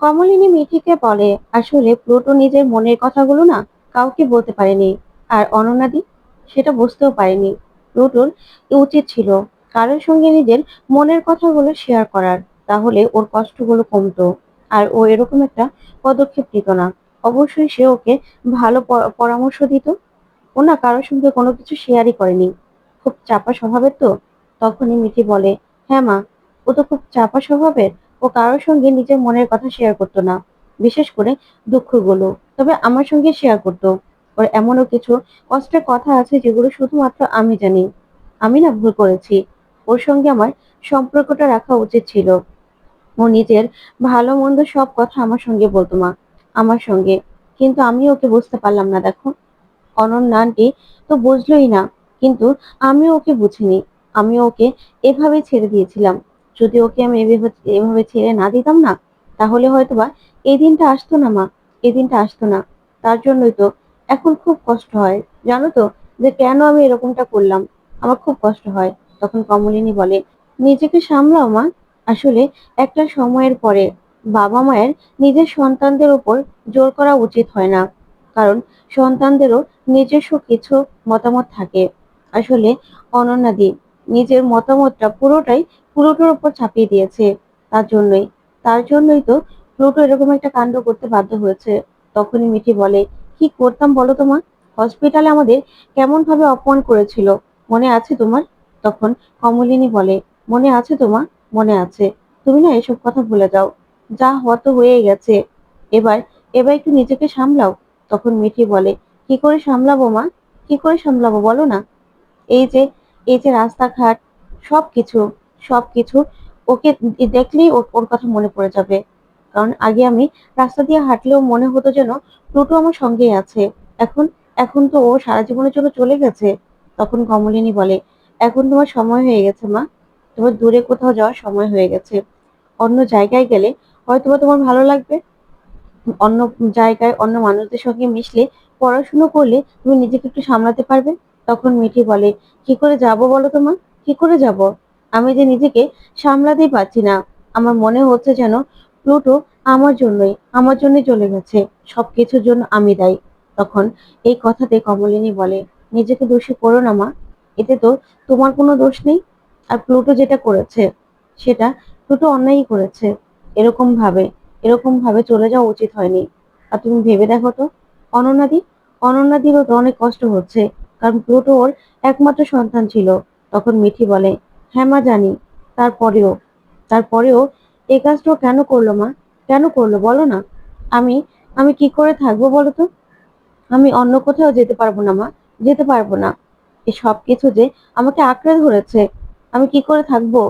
কমলিনী মিঠিকে বলে, আসলে প্লুটো নিজের মনের কথাগুলো না কাউকে বলতে পারেনি। আর অননাদি সেটা বুঝতেও পারেনি। প্লুটোর উচিত ছিল কারোর সঙ্গে নিজের মনের কথাগুলো শেয়ার করার, তাহলে ওর কষ্টগুলো কমতো। আর ও এরকম একটা পদক্ষেপ নিত না। অবশ্যই সে ওকে ভালো পরামর্শ দিত। ও না কারোর সঙ্গে কোনো কিছু শেয়ারই করেনি। খুব চাপা স্বভাবের তো। তখনই মিঠি বলে, হ্যাঁ মা, ও তো খুব চাপা স্বভাবের। ও কারোর সঙ্গে নিজের মনের কথা শেয়ার করতো না, বিশেষ করে দুঃখগুলো। তবে আমার সঙ্গে শেয়ার করতো। ওর এমনও কিছু কষ্টের কথা আছে যেগুলো শুধুমাত্র আমি জানি। আমি না ভুল করেছি। ওর সঙ্গে আমার সম্পর্কটা রাখা উচিত ছিল। ও নিজের ভালো মন্দ সব কথা আমার সঙ্গে বলতো মা, আমার সঙ্গে। কিন্তু আমি ওকে বুঝতে পারলাম না, দেখো। অনন্যা আন্টি তো বুঝলোই না, কিন্তু আমিও ওকে বুঝিনি। আমি ওকে এভাবে ছেড়ে দিয়েছিলাম। যদি ওকে আমি এভাবে এভাবে ছেড়ে না দিতাম না, তাহলে হয়তোবা এই দিনটা আসতো না মা, এই দিনটা আসতো না। তার জন্যই তো এখন খুব কষ্ট হয়, জানো তো, যে কেন আমি এরকমটা করলাম। আমার খুব কষ্ট হয়। তখন কমলিনী বলে, নিজেকে সামলাও মা। আসলে একটা সময়ের পরে বাবা মায়ের নিজের সন্তানদের উপর জোর করা উচিত হয় না। কারণ সন্তানদেরও নিজস্ব কিছু মতামত থাকে। আসলে অনন্যাদি নিজের মতামতটা পুরোটাই প্লুটোর উপর চাপিয়ে দিয়েছে। তার জন্যই তার জন্যই তো প্লুটো এরকম একটা কাণ্ড করতে বাধ্য হয়েছে। তখনই মিঠি বলে, কি করতাম বলো তোমার? হসপিটালে আমাদের কেমন ভাবে অপমান করেছিল, মনে আছে তোমার? তখন কমলিনী বলে, মনে আছে তোমার? মনে আছে। তুমি না এসব কথা ভুলে যাও। যা হওয়া তো হয়ে গেছে। এবার এবার একটু নিজেকে সামলাও। তখন মিঠি বলে, কি করে সামলাবো মা? কি করে সামলাবো বলো না? এই যে এই যে রাস্তাঘাট, সবকিছু সবকিছু ওকে দেখলেই ওর ওর কথা মনে পড়ে যাবে। কারণ আগে আমি রাস্তা দিয়ে হাঁটলেও মনে হতো যেন প্লুটো আমার সঙ্গেই আছে। এখন এখন তো ও সারা জীবনের জন্য চলে গেছে। তখন কমলিনী বলে, এখন তোমার সময় হয়ে গেছে মা। তোমার দূরে কোথাও যাওয়ার সময় হয়ে গেছে। অন্য জায়গায় গেলে হয়তোবা তোমার ভালো লাগবে। অন্য জায়গায় অন্য মানুষদের সঙ্গে মিশলে, পড়াশুনো করলে তুমি নিজেকে একটু সামলাতে পারবে। তখন মিঠি বলে, কি করে যাব বলো তো মা? কি করে যাব? আমি যে নিজেকে সামলাতেই পারছি না। আমার মনে হচ্ছে যেন প্লুটো আমার জন্যই চলে গেছে। সবকিছুর জন্য আমি দায়ী। তখন এই কথাতে কমলিনী বলে, নিজেকে দোষী করো না মা। এতে তো তোমার কোনো দোষ নেই। আর প্লুটো যেটা করেছে, সেটা প্লুটো অন্যায়ই করেছে। এরকম ভাবে এরকম ভাবে চলে যাওয়া উচিত হয়নি। আর তুমি ভেবে দেখো তো, অনন্যাদি অনন্যাদিরও তো অনেক কষ্ট হচ্ছে। কারণ প্লুটো ওর একমাত্র সন্তান ছিল। তখন মিঠি বলে, হ্যাঁ মা জানি। তারপরেও তারপরেও এই কাজটা ও কেন করলো মা? কেন করলো বলো না? আমি আমি কি করে থাকবো বলো তো? আমি অন্য কোথাও যেতে পারবো না মা, যেতে পারবো না। এই সবকিছু যে আমাকে আঁকড়ে ধরেছে, আমি কি করে থাকবো?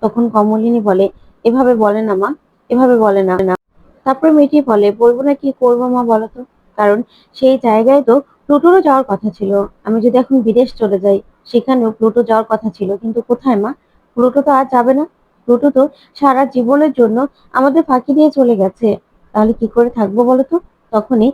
তখন কমলিনী বলে, এভাবে বলে না মা, এভাবে বলে না। তারপর মেয়েটি বলে, বলবো না, কি করবো মা বলো তো? কারণ সেই জায়গায় তো প্লুটোরও যাওয়ার কথা ছিল। আমি যদি এখন বিদেশ চলে যাই, সেখানেও প্লুটো যাওয়ার কথা ছিল, কিন্তু কোথায় মা? প্লুটো তো আর যাবে না। প্লুটো তো সারা জীবনের জন্য আমাদের ফাঁকি দিয়ে চলে গেছে। তাহলে কি করে থাকবো বলো তো? তখনই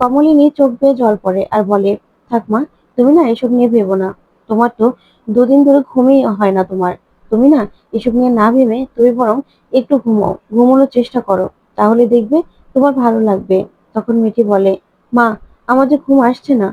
কমলিনী চোখ বেয়ে জল পড়ে আর বলে, থাক মা, তুমি না এসব নিয়ে ভেবো না। তোমার তো দুদিন ধরে ঘুমই হয় না তোমার। তুমি না এসব নিয়ে না ভেবে তুমি বরং একটু ঘুমাও, ঘুমানোর চেষ্টা করো। তাহলে দেখবে তোমার ভালো লাগবে। তখন মিঠি বলে, মা, আমার যে ঘুম আসছে না।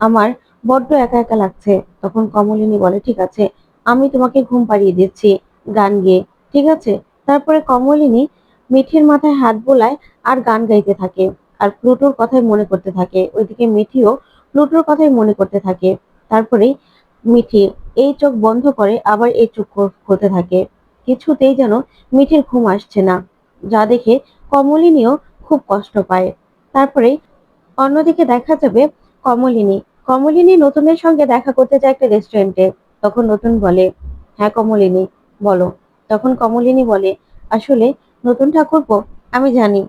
আমার বড্ড একা একা লাগছে। তখন কমলিনী বলে, ঠিক আছে, আমি তোমাকে ঘুম পাড়িয়ে দিচ্ছি গান গেয়ে, ঠিক আছে? তারপরে কমলিনী মিঠির মাথায় হাত বোলায় আর গান গাইতে থাকে। আর প্লুটোর কথাই মনে করতে থাকে। ওইদিকে মিঠিও প্লুটোর কথাই মনে করতে থাকে। তারপরে মিঠি এই চোখ বন্ধ করে আবার এই চোখ খুলতে থাকে। কিছুতেই যেন মিঠির ঘুম আসছে না, যা দেখে কমলিনীও খুব কষ্ট পায়। তারপরে অন্যদিকে দেখা যাবে কমলিনী কমলিনী নতুনের সঙ্গে দেখা করতে যায় একটা রেস্টুরেন্টে। তখন নতুন বলে, হ্যাঁ কমলিনী, বলো। তখন কমলিনী বলে, আসলে নতুন ঠাকুরপো, আমি জানি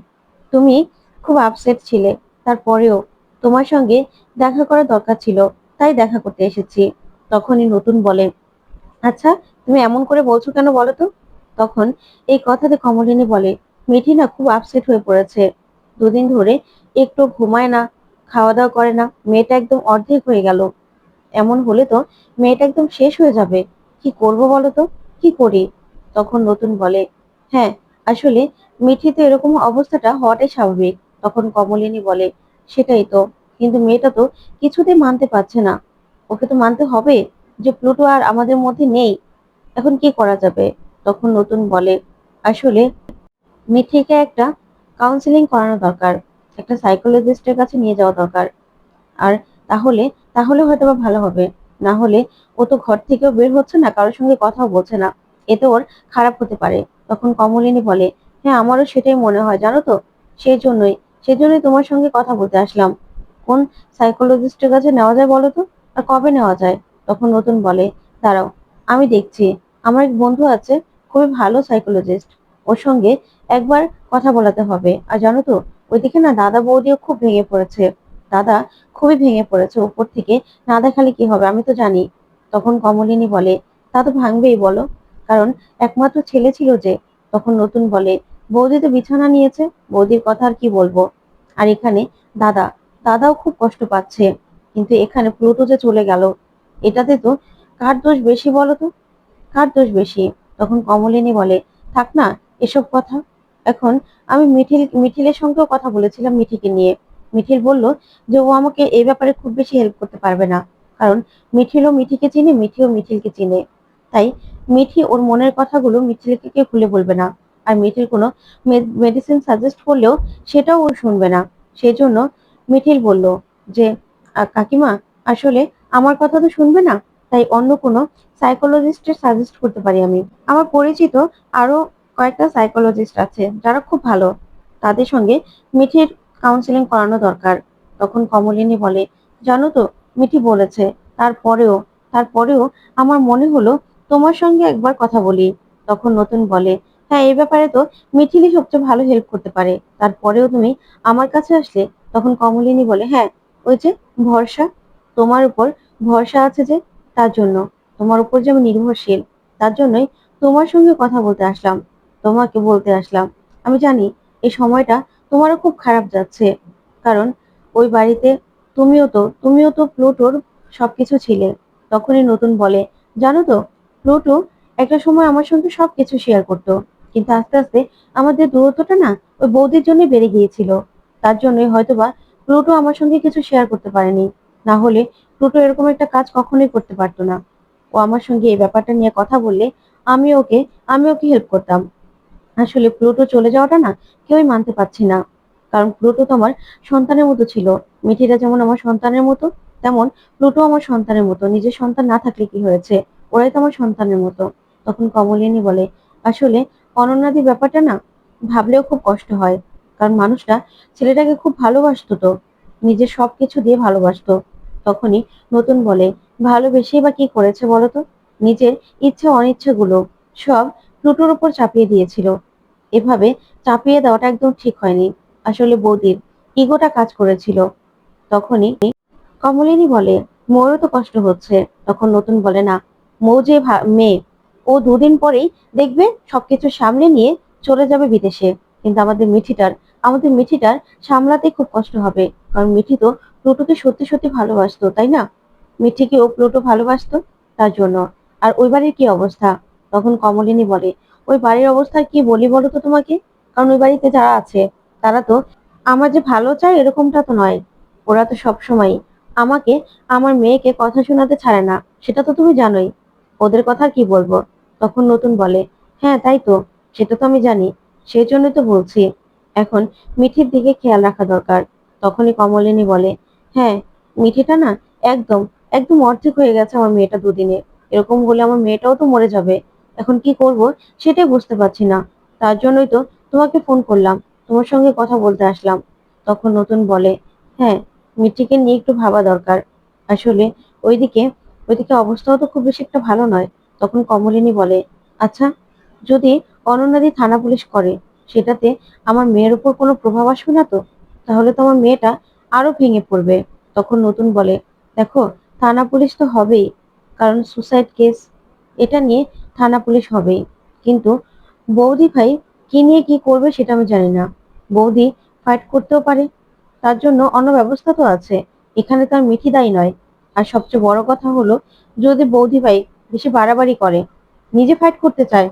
তুমি খুব আপসেট ছিলে। তারপরেও তোমার সঙ্গে দেখা করা দরকার ছিল, তাই দেখা করতে এসেছি। তখনই নতুন বলে, আচ্ছা, তুমি এমন করে বলছো কেন বলো তো? তখন এই কথাতে কমলিনী বলে, মিঠি না খুব আপসেট হয়ে পড়েছে। দুদিন ধরে একটু ঘুমায় না, খাওয়া দাওয়া করে না। মেয়েটা একদম অর্ধেক হয়ে গেল। এমন হলে তো মেয়েটা একদম শেষ হয়ে যাবে। কি করব বলো তো? কি করি? তখন নতুন বলে, হ্যাঁ, আসলে মিঠি তো এরকম অবস্থাটা হওয়াটাই স্বাভাবিক। তখন কমলিনী বলে, সেটাই তো, কিন্তু মেয়েটা তো কিছুতেই মানতে পারছে না। ওকে তো মানতে হবে যে প্লুটো আর আমাদের মধ্যে নেই। এখন কি করা যাবে? তখন নতুন বলে, আসলে মিঠিকে একটা কাউন্সিলিং করানো দরকার, একটা সাইকোলজিস্টের কাছে নিয়ে যাওয়া দরকার। আর তাহলে তাহলে হয়তোবা ভালো হবে। না হলে ও তো ঘর থেকেও বের হচ্ছে না, কারোর সঙ্গে কথাও বলছে না। এতে ওর খারাপ হতে পারে। তখন কমলিনী বলে, হ্যাঁ আমারও সেটাই মনে হয় জানো তো। সেই জন্যই সেই জন্যই তোমার সঙ্গে কথা বলতে আসলাম। কোন সাইকোলজিস্টের কাছে নেওয়া যায় বলো তো? আর কবে নেওয়া যায়? তখন নতুন বলে, দাঁড়াও, আমি দেখছি। আমার এক বন্ধু আছে, খুবই ভালো সাইকোলজিস্ট। ওর সঙ্গে একবার কথা বলাতে হবে। আর জানো তো, ওইদিকে না দাদা বৌদিও খুব ভেঙে পড়েছে। দাদা খুবই ভেঙে পড়েছে উপর থেকে। না দেখালে কি হবে, আমি তো জানি। তখন কমলিনী বলে, তা তো ভাঙবেই বলো, কারণ একমাত্র ছেলে ছিল যে। তখন নতুন বলে, বৌদি তো বিছানা নিয়েছে, বৌদির কথা আর কি বলবো। আর এখানে দাদা দাদাও খুব কষ্ট পাচ্ছে। কিন্তু এখানে প্লুটো যে চলে গেল, এটাতে তো কার দোষ বেশি বলো তো? কার দোষ বেশি? তখন কমলিনী বলে, থাক না এসব কথা। এখন আমি মিঠিলের সঙ্গেও কথা বলেছিলাম মিঠিকে নিয়ে। মিঠিল বলল যে ও আমাকে এই ব্যাপারে খুব বেশি হেল্প করতে পারবে না, কারণ মিঠিলও মিঠিকে চিনে, মিঠিও মিঠিলকে চিনে। তাই মিঠি ওর মনের কথাগুলো মিঠিলকে খুলে বলবে না। আর মিঠিল কোনো মেডিসিন সাজেস্ট করলেও সেটাও ও শুনবে না। সেই জন্য মিঠিল বলল যে, কাকিমা, আসলে আমার কথা তো শুনবে না, তাই অন্য কোনো সাইকোলজিস্টের সাজেস্ট করতে পারি আমি। আমার পরিচিত আরো কয়েকটা সাইকোলজিস্ট আছে যারা খুব ভালো। তাদের সঙ্গে মিঠির কাউন্সিলিং করানো দরকার। তখন কমলিনী বলে, জানো তো, মিঠি বলেছে, তারপরেও তারপরেও আমার মনে হলো তোমার সঙ্গে একবার কথা বলি। তখন নতুন বলে, হ্যাঁ এই ব্যাপারে তো মিঠিলই সবচেয়ে ভালো হেল্প করতে পারে, তারপরেও তুমি আমার কাছে আসলে। তখন কমলিনী বলে, হ্যাঁ ওই যে ভরসা, তোমার উপর ভরসা আছে যে, তার জন্য, তোমার উপর যে আমি নির্ভরশীল, তার জন্যই তোমার সঙ্গে কথা বলতে আসলাম, তোমাকে বলতে আসলাম। আমি জানি এই সময়টা তোমারও খুব খারাপ যাচ্ছে, কারণ ওই বাড়িতে তুমিও তো প্লুটোর সবকিছু ছিলে। তখনই নতুন বলে, জানো তো, প্লুটো একটা সময় আমার সঙ্গে সবকিছু শেয়ার করতো, কিন্তু আস্তে আস্তে আমাদের দূরত্বটা না ওই বৌদির জন্য বেড়ে গিয়েছিল। তার জন্যই হয়তোবা প্লুটো আমার সঙ্গে কিছু শেয়ার করতে পারেনি। না হলে প্লুটো এরকম একটা কাজ কখনোই করতে পারতো না। ও আমার সঙ্গে এই ব্যাপারটা নিয়ে কথা বললে আমি ওকে আমি ওকে হেল্প করতাম। আসলে প্লুটো চলে যাওয়াটা না কেউই মানতে পারছি না, কারণ প্লুটো তো আমার সন্তানের মতো ছিল। মিঠিরা যেমন আমার সন্তানের মতো, তেমন প্লুটো আমার সন্তানের মতো। নিজের সন্তান না থাকলে কি হয়েছে, ওরাই তো আমার সন্তানের মতো। তখন কমলিনী বলে, আসলে অনন্যাদি ব্যাপারটা না ভাবলেও খুব কষ্ট হয়, কারণ মানুষটা ছেলেটাকে খুব ভালোবাসতো তো, নিজের সবকিছু দিয়ে ভালোবাসতো। তখনই নতুন বলে, ভালোবেসেই বা কি করেছে বলতো? নিজের ইচ্ছে অনিচ্ছেগুলো সব প্লুটোর উপর চাপিয়ে দিয়েছিল। এভাবে চাপিয়ে দেওয়াটা একদম ঠিক হয়নি। আসলে বৌদির ইগোটা কাজ করেছিল। তখনই কমলিনী বলে, মোরও তো কষ্ট হচ্ছে। তখন নতুন বলে, না, মৌ যে মেয়ে, ও দুদিন পরেই দেখবে সবকিছু সামলে নিয়ে চলে যাবে বিদেশে। কিন্তু আমাদের মিঠিটার সামলাতে খুব কষ্ট হবে, কারণ মিঠি তো প্লুটোকে সত্যি সত্যি ভালোবাসতো, তাই না? মিঠিকে ও প্লুটো ভালোবাসতো, তার জন্য। আর ওই বাড়ির কি অবস্থা? তখন কমলিনী বলে, ওই বাড়ির অবস্থা কি বলি বলো তো তোমাকে? কারণ ওই বাড়িতে যারা আছে তারা তো আমার যে ভালো চায় এরকমটা তো নয়। ওরা তো সবসময় আমাকে, আমার মেয়েকে কথা শোনাতে ছাড়ে না, সেটা তো তুমি জানোই। ওদের কথা আর কি বলবো? তখন নতুন বলে, হ্যাঁ তাই তো, সেটা তো আমি জানি। সেই জন্যই তো বলছি, এখন মিঠির দিকে খেয়াল রাখা দরকার। তখনই কমলিনী বলে, হ্যাঁ, মিঠিটা না একদম একদম অর্ধেক হয়ে গেছে আমার মেয়েটা দুদিনে। এরকম হলে আমার মেয়েটাও তো মরে যাবে। এখন কি করব সেটাই বুঝতে পারছি না। তার জন্যই তো তোমাকে ফোন করলাম, তোমার সঙ্গে কথা বলতে আসলাম। তখন নতুন বলে, হ্যাঁ, মিঠিকে নিয়ে একটু ভাবা দরকার। আসলে ওইদিকে ওইদিকে অবস্থাও তো খুব বেশি একটা ভালো নয়। তখন কমলিনী বলে, আচ্ছা, যদি অনন্যাদি থানা পুলিশ করে, সেটাতে আমার মেয়ের উপর কোনো প্রভাব আসবে না তো? তাহলে তো আমার মেয়েটা আরো ভেঙে পড়বে। তখন নতুন বলে, দেখো, থানা পুলিশ তো হবেই, কারণ সুসাইড কেস, এটা নিয়ে থানা পুলিশ হবেই। কিন্তু বৌদি ভাই কি নিয়ে কি করবে সেটা আমি জানি না। বৌদি ফাইট করতেও পারে, তার জন্য অন্য ব্যবস্থা তো আছে। এখানে তো আর মিঠি দায়ী নয়। আর সবচেয়ে বড় কথা হলো, যদি বৌদি ভাই বেশি বাড়াবাড়ি করে, নিজে ফাইট করতে চায়,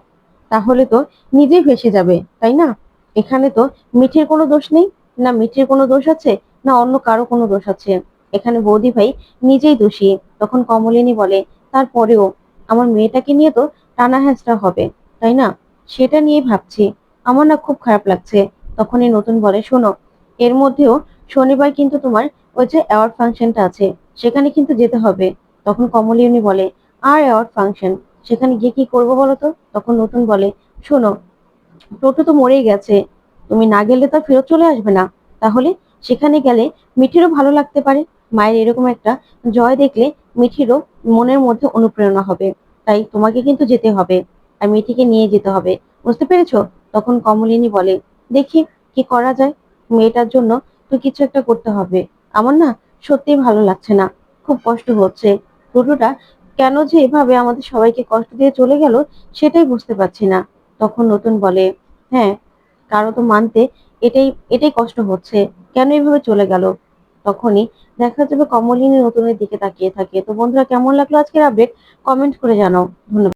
তাহলে তো নিজেই ভেসে যাবে, তাই না? এখানে তো মিঠির কোনো দোষ নেই, না মিঠির কোনো দোষ আছে, না অন্য কারো কোনো দোষ আছে। এখানে বৌদি ভাই নিজেই দোষী। তখন কমলিনী বলে, তারপরেও আমার মেয়েটাকে নিয়ে তো টানা হেঁচড়া হবে, তাই না? সেটা নিয়ে ভাবছি, আমার না খুব খারাপ লাগছে। তখনই নতুন বলে, শোনো, এর মধ্যেও শনিবার কিন্তু তোমার ওই যে অ্যাওয়ার্ড ফাংশনটা আছে, সেখানে কিন্তু যেতে হবে। তখন কমলিনী বলে, আর অ্যাওয়ার্ড ফাংশন, সেখানে গিয়ে কি করবো বলো তো? তখন নতুন বলে, শোনো, টোটো তো মরেই গেছে, তুমি না গেলে তো আর ফেরত চলে আসবে না। তাহলে সেখানে গেলে মিঠিরও ভালো লাগতে পারে। মায়ের এরকম একটা জয় দেখলে মিঠিরও মনের মধ্যে অনুপ্রেরণা হবে। তাই তোমাকে কিন্তু যেতে হবে, আর মিঠিকে নিয়ে যেতে হবে। বুঝতে পেরেছো? তখন কমলিনী বলে, দেখি কি করা যায়, মেয়েটার জন্য তো কিছু একটা করতে হবে। আমার না সত্যিই ভালো লাগছে না, খুব কষ্ট হচ্ছে। টোটোটা কেন যে এভাবে আমাদের সবাইকে কষ্ট দিয়ে চলে গেল, সেটাই বুঝতে পারছি না। তখন নতুন বলে, হ্যাঁ, কারো তো মানতে এটাই এটাই কষ্ট হচ্ছে, কেন এভাবে চলে গেল। তখনই দেখা যাবে কমলিনী নতুনের দিকে তাকিয়ে থাকে। তো বন্ধুরা, কেমন লাগলো আজকের আপডেট? কমেন্ট করে জানাও। ধন্যবাদ।